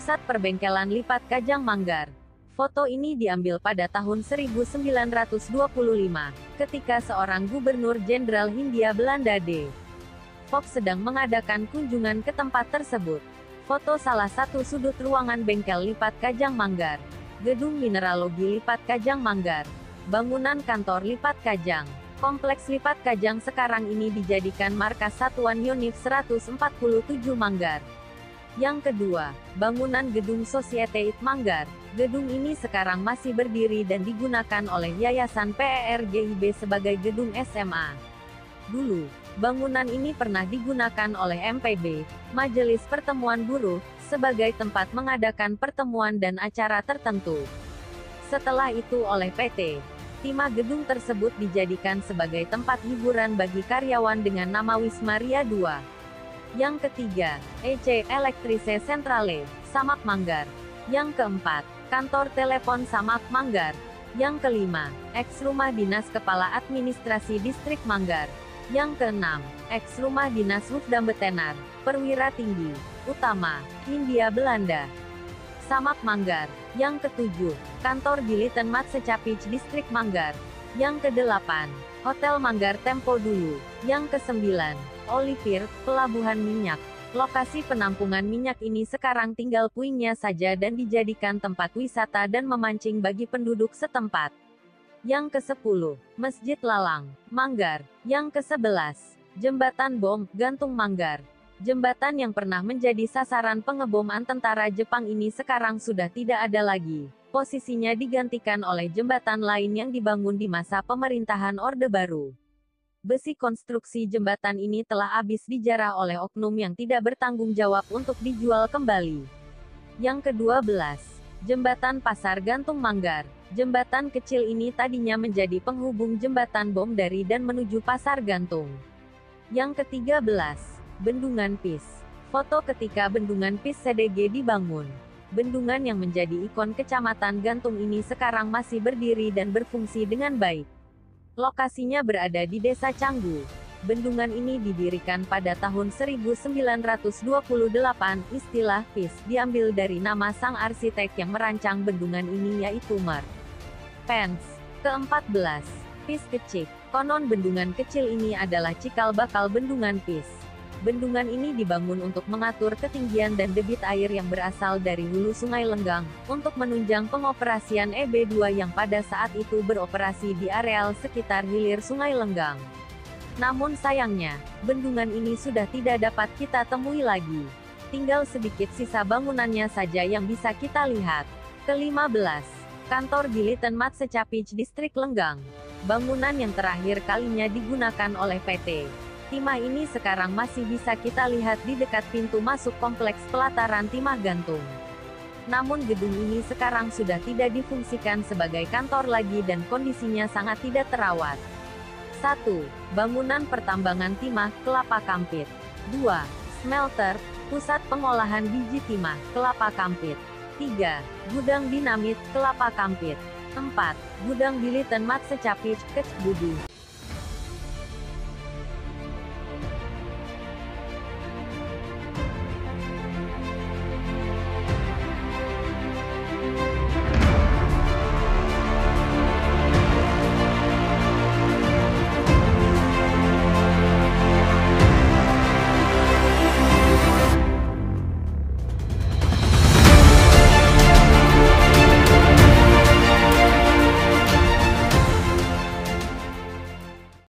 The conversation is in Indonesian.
Pusat Perbengkelan Lipat Kajang Manggar. Foto ini diambil pada tahun 1925, ketika seorang Gubernur Jenderal Hindia Belanda D. Fox sedang mengadakan kunjungan ke tempat tersebut. Foto salah satu sudut ruangan bengkel Lipat Kajang Manggar. Gedung Mineralogi Lipat Kajang Manggar. Bangunan kantor Lipat Kajang. Kompleks Lipat Kajang sekarang ini dijadikan markas Satuan Yonif 147 Manggar. Yang kedua, bangunan Gedung Societe It Manggar. Gedung ini sekarang masih berdiri dan digunakan oleh Yayasan PERGIB sebagai gedung SMA. Dulu, bangunan ini pernah digunakan oleh MPB, Majelis Pertemuan Buruh, sebagai tempat mengadakan pertemuan dan acara tertentu. Setelah itu oleh PT Timah, gedung tersebut dijadikan sebagai tempat hiburan bagi karyawan dengan nama Wisma Ria II. Yang ketiga, EC Elektrice Centrale, Samak Manggar. Yang keempat, Kantor Telepon Samak Manggar. Yang kelima, eks Rumah Dinas Kepala Administrasi Distrik Manggar. Yang keenam, eks Rumah Dinas Hufdam Betenar, Perwira Tinggi, Utama, Hindia Belanda. Samak Manggar. Yang ketujuh, Kantor Giliten Mat Secapich Distrik Manggar. Yang kedelapan, Hotel Manggar Tempo Dulu. Yang kesembilan, Olivier, Pelabuhan Minyak. Lokasi penampungan minyak ini sekarang tinggal puingnya saja dan dijadikan tempat wisata dan memancing bagi penduduk setempat. Yang ke-10, Masjid Lalang, Manggar. Yang ke-11, Jembatan Bom, Gantung Manggar. Jembatan yang pernah menjadi sasaran pengeboman tentara Jepang ini sekarang sudah tidak ada lagi. Posisinya digantikan oleh jembatan lain yang dibangun di masa pemerintahan Orde Baru. Besi konstruksi jembatan ini telah habis dijarah oleh oknum yang tidak bertanggung jawab untuk dijual kembali. Yang ke-12, Jembatan Pasar Gantung Manggar. Jembatan kecil ini tadinya menjadi penghubung jembatan Bom dari dan menuju Pasar Gantung. Yang ke-13, Bendungan Pis. Foto ketika Bendungan Pis CDG dibangun. Bendungan yang menjadi ikon Kecamatan Gantung ini sekarang masih berdiri dan berfungsi dengan baik. Lokasinya berada di Desa Canggu. Bendungan ini didirikan pada tahun 1928. Istilah PIS diambil dari nama sang arsitek yang merancang bendungan ini, yaitu Mer. Pence. Ke-14. PIS Kecik. Konon bendungan kecil ini adalah cikal bakal Bendungan PIS. Bendungan ini dibangun untuk mengatur ketinggian dan debit air yang berasal dari hulu Sungai Lenggang, untuk menunjang pengoperasian EB2 yang pada saat itu beroperasi di areal sekitar hilir Sungai Lenggang. Namun sayangnya, bendungan ini sudah tidak dapat kita temui lagi. Tinggal sedikit sisa bangunannya saja yang bisa kita lihat. Ke-15. Kantor Giliten Mat Secapich Distrik Lenggang. Bangunan yang terakhir kalinya digunakan oleh PT Timah ini sekarang masih bisa kita lihat di dekat pintu masuk kompleks pelataran Timah Gantung. Namun gedung ini sekarang sudah tidak difungsikan sebagai kantor lagi dan kondisinya sangat tidak terawat. 1. Bangunan Pertambangan Timah, Kelapa Kampit. 2. Smelter, Pusat Pengolahan Biji Timah, Kelapa Kampit. 3. Gudang Dinamit, Kelapa Kampit. 4. Gudang Giliten Mat Secapich, Kec Budi.